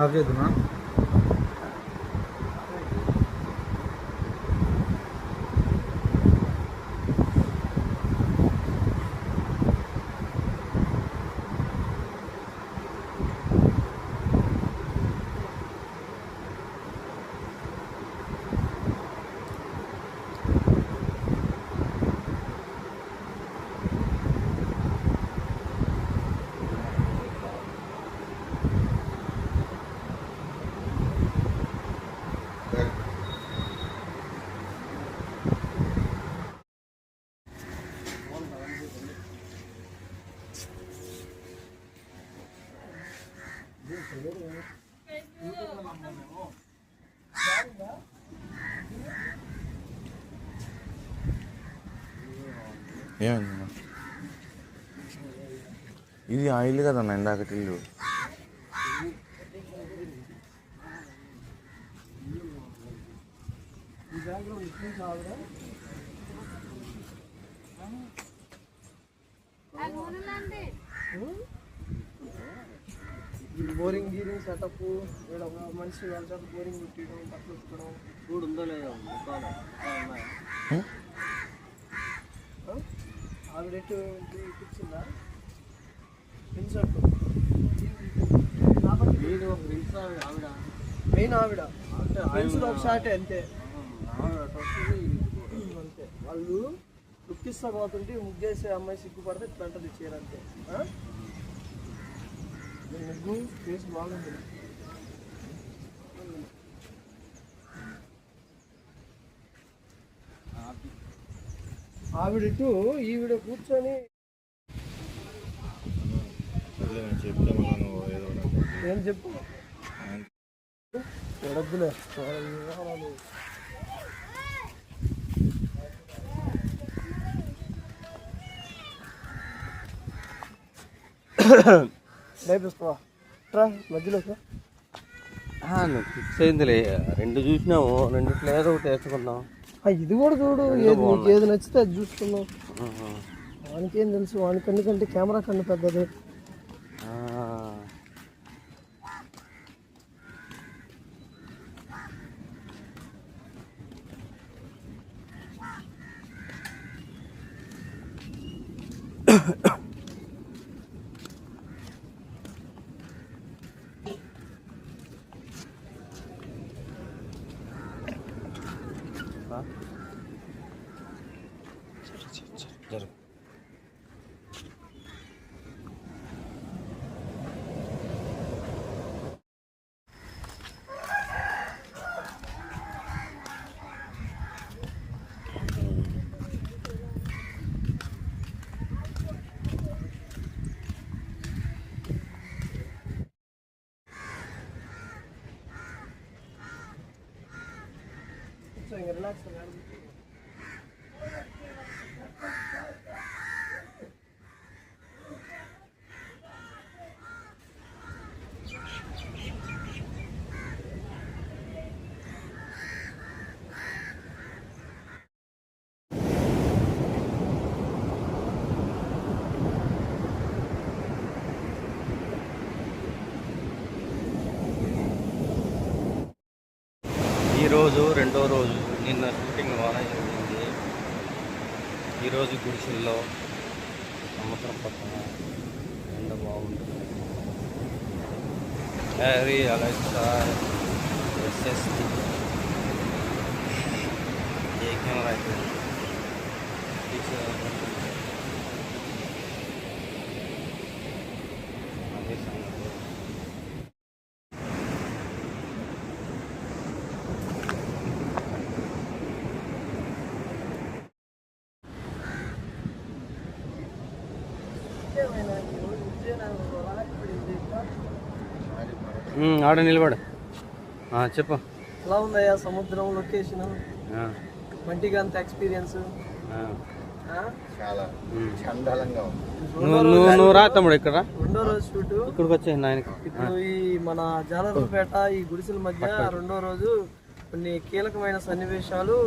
Of చేద్దామా? ఏమైంది? ఇది ఆయిల్ కదన్నా ఇందాకటి ఇల్లు. బోరింగ్ గీరింగ్ సెటప్, మనిషి వాళ్ళ చేత బోరింగ్ పెట్టడం, బట్టలు ఉతుకడం కూడా ఉందో లేదో ఆవిడెట్టు కూర్చుందా? మెయిన్ ఆవిడ ఫ్రెండ్స్లో ఒక షాటే అంతే. అంతే వాళ్ళు లుక్కిస్తా పోతుంటే ముగ్గేసే అమ్మాయి సిగ్గుపడితే ఇట్లా అంటది చీర అంతే. ముగ్గు ఫేస్ బాగుంది. ఆవిడటు ఈవిడ కూర్చొని ఏం చెప్పు ఎడద్దులే. లేపిస్తావా? మధ్యలోకి నువ్వు ఫిక్స్ అయిందిలే. రెండు చూసినాము, రెండిట్లో ఏదో ఒకటి వేసుకున్నాం. ఇది కూడా చూడు, నీకు ఏది నచ్చితే అది చూసుకున్నావు. వానికి ఏం తెలుసు? వానికి ఎందుకంటే కెమెరా కన్ను పెద్దది. రిలాక్స్. ఈరోజు రెండో రోజు. నిన్న షూటింగ్ బాగా జరిగింది. ఈరోజు గుడిసెల్లో సముద్రం పక్కన ఎండ బాగుంటుంది. హ్యారీ అలెక్సా ఎస్ఎస్టీ ఏ కెమెరా అయితే అదే సంగతి. ఆడ నిలబడు. చెప్పు. ఎలా ఉందయ్యా సముద్రం లొకేషన్? మంటిగా అంత ఎక్స్పీరియన్స్ చాలా చండాలంగా ఉంది. నువ్వు రా తమ్ముడు. ఇక్కడ రెండో రోజు షూట్ ఇక్కడికి వచ్చే ఇప్పుడు ఈ మన జాలర్పేట ఈ గుడిసెల మధ్య రెండో రోజు కొన్ని కీలకమైన సన్నివేశాలు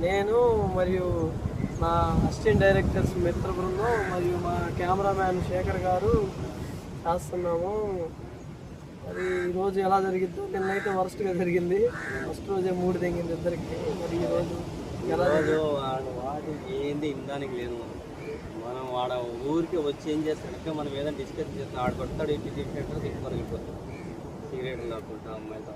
నేను మరియు మా అసిస్టెంట్ డైరెక్టర్స్ మిత్ర బృందం మరియు మా కెమెరామ్యాన్ శేఖర్ గారు చేస్తున్నాము. మరి ఈ రోజు ఎలా జరిగిద్దో, నిన్నైతే వరస్ట్గా జరిగింది. ఫస్ట్ రోజే 3 తెంగింది ఇద్దరికి. మరి ఈ రోజు ఎలా వాడు ఏంది ఇందానికి లేదు. మనం వాడ ఊరికి వచ్చి ఏం చేస్తాడు, మనం ఏదైనా డిస్కస్ చేస్తాం, ఆడు కొడతాడు, ఇంటి తీసుకుంటాడు, తీసుకొని వెళ్ళిపోతాడు. సిగరెట్లు కాకుండా అమ్మాయితో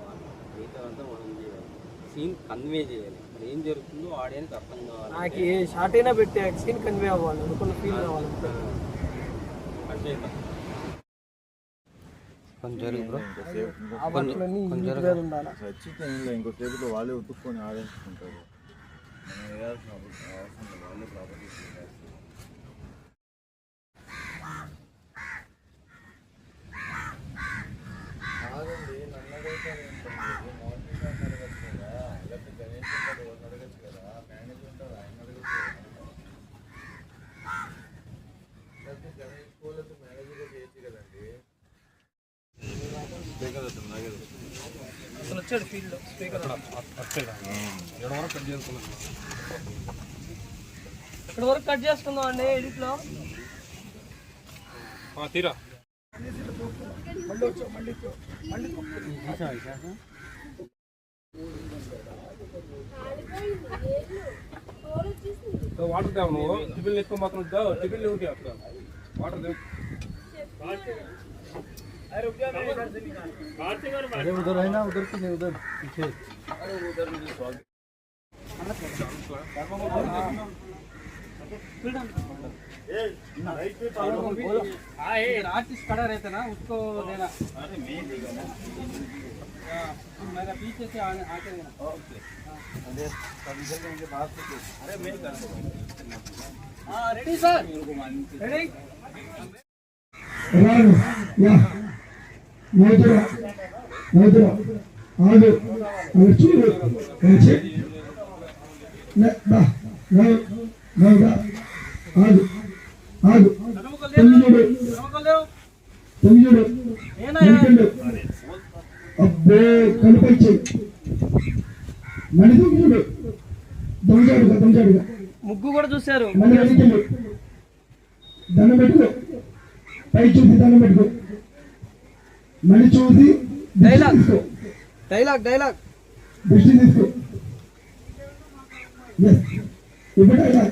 మిగతా అంతా మనం చేయాలి, సీన్ కన్వే చేయాలి. మరి ఏం జరుగుతుందో ఆడియన్కి అర్థం కావాలి. నాకు ఏ షార్ట్ అయినా పెట్టి సీన్ కన్వే అవ్వాలి, అనుకున్న ఫీల్ రావాలి. కొంచెం బ్రో ఆ బట్టలన్నీ ఇంటి మీద ఉండాలి. ఇంకోసేపులో వాళ్ళే ఉతుక్కొని ఆడేసుకుంటారు. మనం వేయాల్సిన అవసరం లేదు, వాళ్ళే ప్రాపర్టీ ఆగండి. నన్ను అడగచ్చు కదా, లేకపోతే గణేష్ ఉంటాడు, వాళ్ళని అడగచ్చు కదా, మేనేజర్ ఉంటాడు, ఆయన అడగచ్చు కదా, లేకపోతే గణేష్ పోలేదు మేనేజర్గా చేయొచ్చు కదండి. అసలు వచ్చాడు ఫీల్డ్ స్పీకర్ ఇక్కడ వరకు కట్ చేసుకుందాం అండి ఎడిట్లో. తీరా వాటర్ తావు నువ్వు, టిఫిన్ ఎక్కువ మాత్రం టిఫిన్ ఊరికే వాటర్ దేవు. अरे उधर है ना, उधर की नहीं, उधर पीछे। आर्टिस्ट खड़ा रहता ना, उसको देना। मेरा पीछे से आके देना। अरे मैं कर दूंगा। हाँ रेडी सर, रेडी। అబ్బే కనిపించి మణి చూడు, దొంగచాడుగా ముగ్గు కూడా చూశారు. మణి అడిగిండు, దండం పెట్టుకో, పై చూసి దండం పెట్టుకో, మణి చూసి డైలాగ్ డైలాగ్ డైలాగ్ దృష్టి తీసుకో. ఇప్పుడు డైలాగ్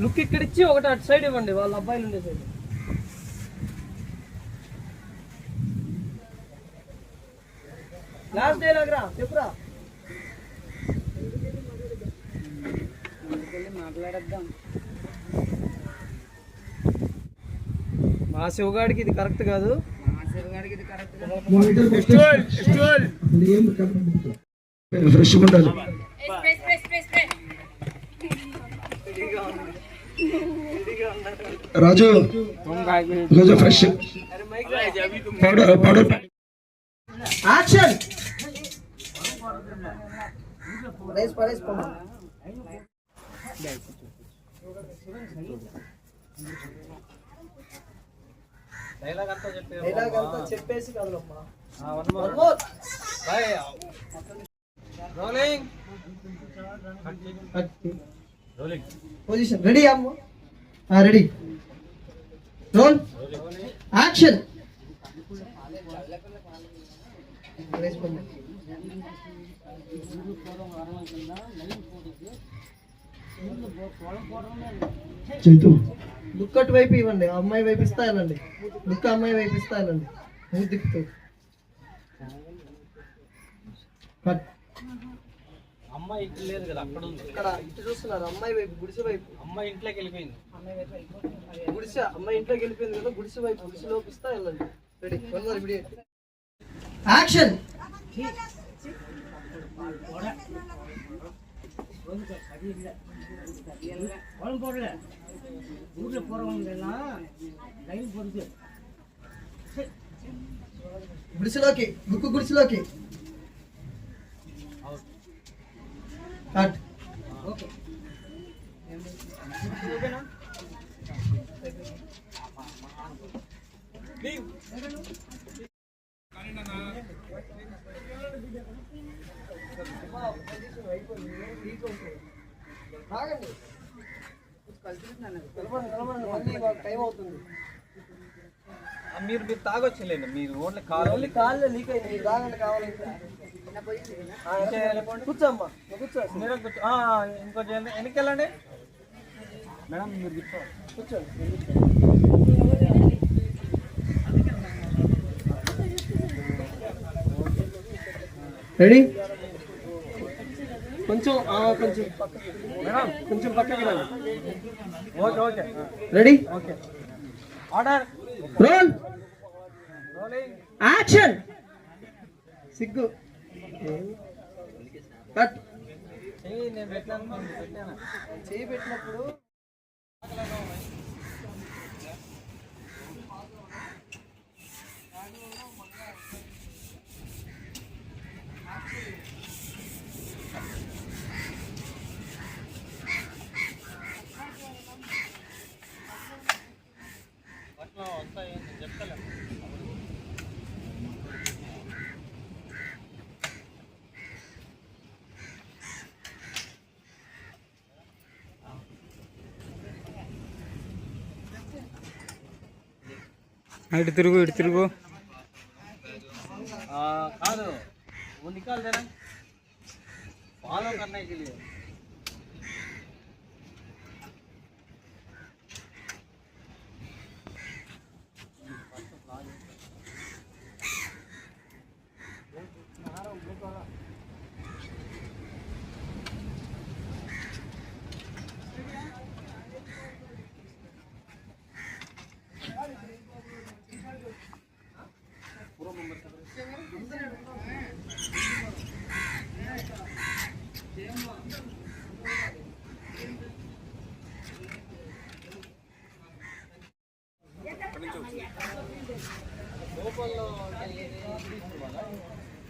లుక్ ఇక్కడ ఇచ్చి ఒకటి అటు సైడ్ ఇవ్వండి, వాళ్ళ అబ్బాయిలు ఉండే సైడ్. లాస్ట్ డైలాగ్ రా, చెప్పురా. మాట్లాడద్దాం. మా శివగాడికి ఇది కరెక్ట్ కాదు. ఫ్రెష్ ఉండాలి. రాజు కొంచెం ఫ్రెష్ పౌడర్ యాక్షన్. పడేసి పడేసి పో. డైలాగ్ అంతా చెప్పేసి కదలమ్మా. One more rolling position ready అమ్మ. Ready roll action. Chaitu look అటు వైపు ఇవ్వండి, అమ్మాయి వైపు ఇస్తా వెళ్ళండి. లుక్ అమ్మాయి వైపు ఇస్తా వెళ్ళండి. దిక్కుతూ అమ్మాయి ఇంట్లో లేదు కదా, అక్కడ ఉంది. ఇక్కడ ఇటు చూస్తున్నారు, అమ్మాయి వైపు, గుడిసె వైపు. అమ్మాయి ఇంట్లోకి వెళ్ళిపోయింది. గుడిసె అమ్మాయి ఇంట్లోకి వెళ్ళిపోయింది కదా, గుడిసె వైపు, గుడిసెలోకి ఇస్తా వెళ్ళండి. Ready one more immediate action. గుడిసెలోకి, దుక్కు గుడిసెలోకి. కట్. టైం అవుతుంది. మీరు తాగొచ్చులేండి, మీరు ఓన్లీ ఓన్లీ కాళ్ళు లీక్ అయింది, మీరు తాగండి కావాలంటే. కూర్చోమ్మా, కూర్చో. మీరు ఇంకొంచెం వెనక్కి వెళ్ళండి మేడం, మీరు కూర్చోండి. రెడీ? కొంచెం కొంచెం పక్కకి మేడం, కొంచెం పక్కకి రండి. Okay okay ready? Okay. Order. Roll. Rolling. Action. సిగ్గు. కట్. నేను పెట్టాను. చేయి పెట్టినప్పుడు ఇటు తిరుగు, ఇటు తిరుగు. కాదు, वो निकाल देना, फॉलो करने के लिए.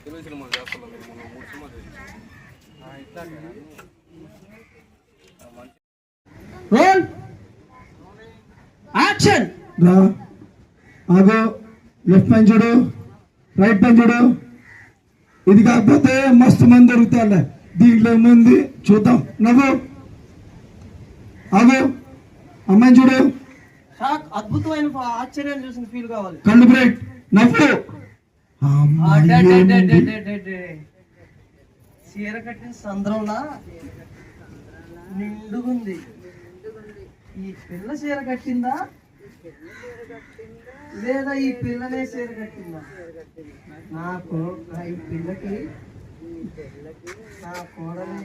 తెలుగు సినిమాలు చేస్తున్నాం, మనం 3 సినిమాలు చేసాం. రోల్. యాక్షన్. రా ఆగో, లెఫ్ట్ పైన చూడు, రైట్ పైన చూడు. ఇది కాకపోతే మస్తు మంది దొరుకుతారులే, దీంట్లో ఏముంది చూద్దాం. నవ్వు. ఆగో, అమ్మాయిని చూడు. షాక్, అద్భుతమైన ఆశ్చర్యాన్ని చూసిన ఫీల్ కావాలి. కళ్ళు బ్రేక్. నవ్వు. చీర కట్టిన సంద్రంలా నిండుగుంది. ఈ పిల్ల చీర కట్టిందా లేదా ఈ పిల్లనే చీర కట్టిందా? నాకు ఈ పిల్లకి నా కోడలు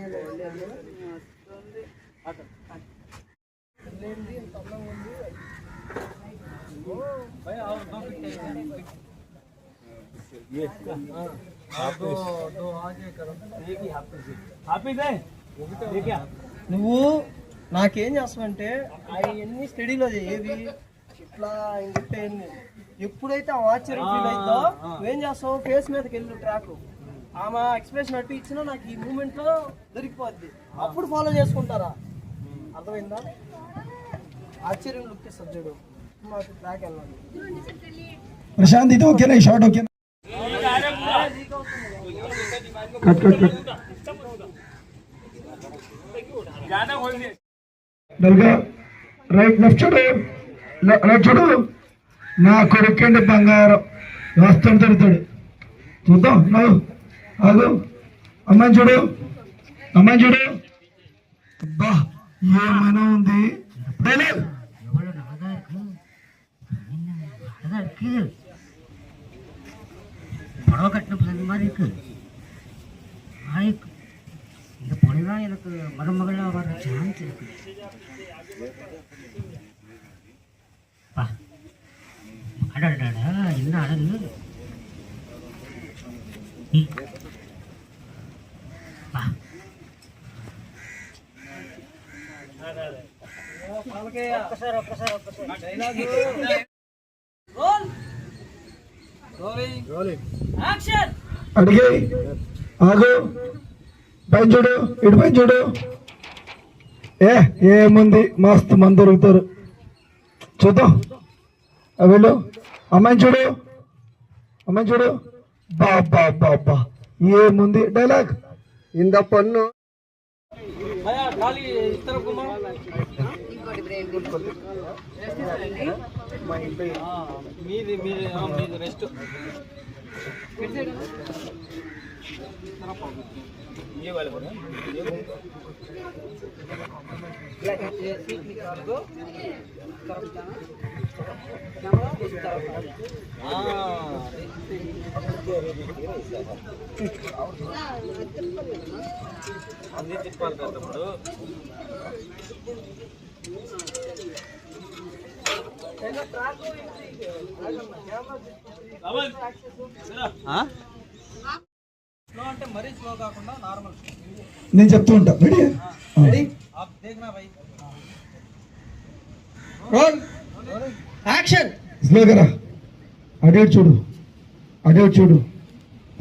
నువ్వు నాకేం చేస్తావంటే అవన్నీ స్టడీలో ఏవి ఇట్లా ఇంకొకటి ఎప్పుడైతే ఆశ్చర్యం ఫీల్ అవుతుందో నువ్వేం చేస్తావు, ఫేస్ మీదకి వెళ్ళు ట్రాక్, ఆమె ఎక్స్ప్రెషన్ అట్టు ఇచ్చినా నాకు ఈ మూమెంట్ లో దొరికిపోద్ది, అప్పుడు ఫాలో చేసుకుంటారా? అర్థమైందా? ఆశ్చర్యం లుక్ ఇస్తుంది చూడు, మాకు ట్రాక్ వెళ్ళాలి. ప్రశాంత్, ఇది ఓకేనా? ఈ షార్ట్ ఓకేనా? Cut cut cut. డల్గా రైట్, లెఫ్ట్ చూడు, రైట్ చూడు. నా కొడుకండి బంగారం, వస్తాడు తిరుగుతాడు. చూద్దాం. నవ్వు. ఆగు, అమ్మాయిని చూడు, అమ్మాయిని చూడు. అబ్బా, ఏమైనా ఉంది. புடவை கட்டின பிள்ளை மாதிரி இருக்கு. இந்த பொண்ணுதான் எனக்கு மருமகளா வர சான்ஸ் இருக்கு. அடடா, என்ன அழகு! అడిగే. ఆగు, పైన చూడు, ఇటు పైన చూడు. ఏముంది, మస్తు మంది దొరుకుతారు. చూద్దాం. వెళ్ళు. అమ్మాయిని చూడు, అమ్మాయిని చూడు. బాబా బాబా ఏముంది డైలాగ్ ఇంద పన్ను. భయ్యా ఖాళీ ఇస్తారు కుమార్ మీది మీది మీది రెస్ట్ అన్నీ తిప్పాలి కదా ఇప్పుడు. అంటే మరీ స్లో కాకుండా నార్మల్. నేను చెప్తూ ఉంటా. Ready ready roll action. స్లోగా రా, అటు ఇటు చూడు, అటు ఇటు చూడు,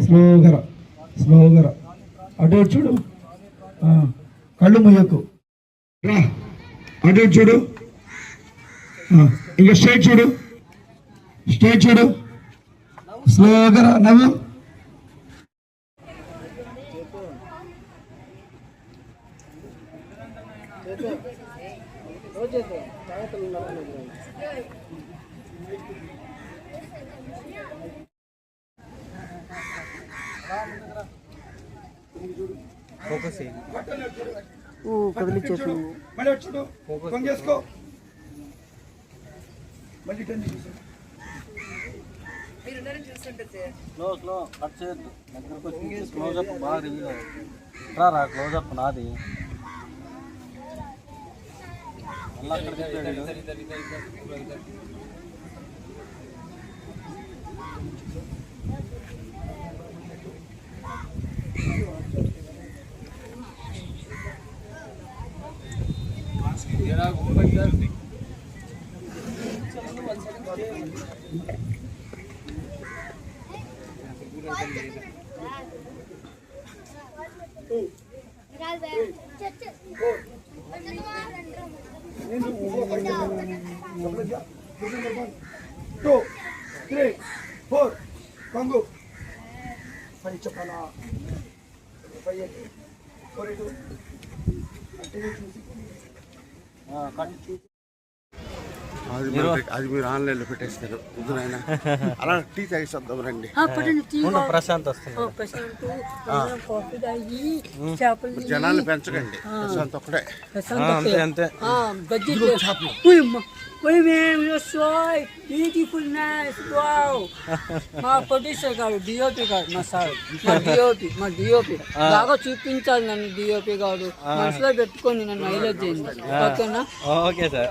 స్లోగా రా, స్లోగా రా, అటు ఇటు చూడు, కళ్ళు ముయ్యకు రా, అటు ఇటు చూడు, ఇంకా స్ట్రైట్ చూడు, స్ట్రైట్ చూడు, స్లోగా రా, నవ్వు. ఫోకస్ కదిలిచ్చేసి మళ్ళీ వచ్చి చూడు, ఫోన్ చేసుకో, మళ్ళీ టర్న్ చేసి స్లో స్లో కట్ చేయొద్దు. దగ్గరకు వచ్చి క్లోజప్ బాగా రివ్యూ రా క్లోజప్ నాది మళ్ళీ అక్కడ టూ 3 4 కొంగు పని చెప్పాలా 5 4 2 అది మీరు ఆన్లైన్లో పెట్టేస్తారు వద్దునైనా అలా టీ తాగిస్తాం రండి. ప్రశాంత్ వస్తుంది. జనాలు పెంచకండి ప్రశాంత్ ఒక్కడే. అంతే అంతే బ్యూటిఫుల్ నైస్ వావ్. మా ప్రొడ్యూసర్ గారు డిఓపి గారు మా సార్ మా డిఓపి బాగా చూపించాలి నన్ను. డిఓపి గారు మనసులో పెట్టుకొని నన్ను హైలైట్ చేయండి. ఓకేనా? Okay sir.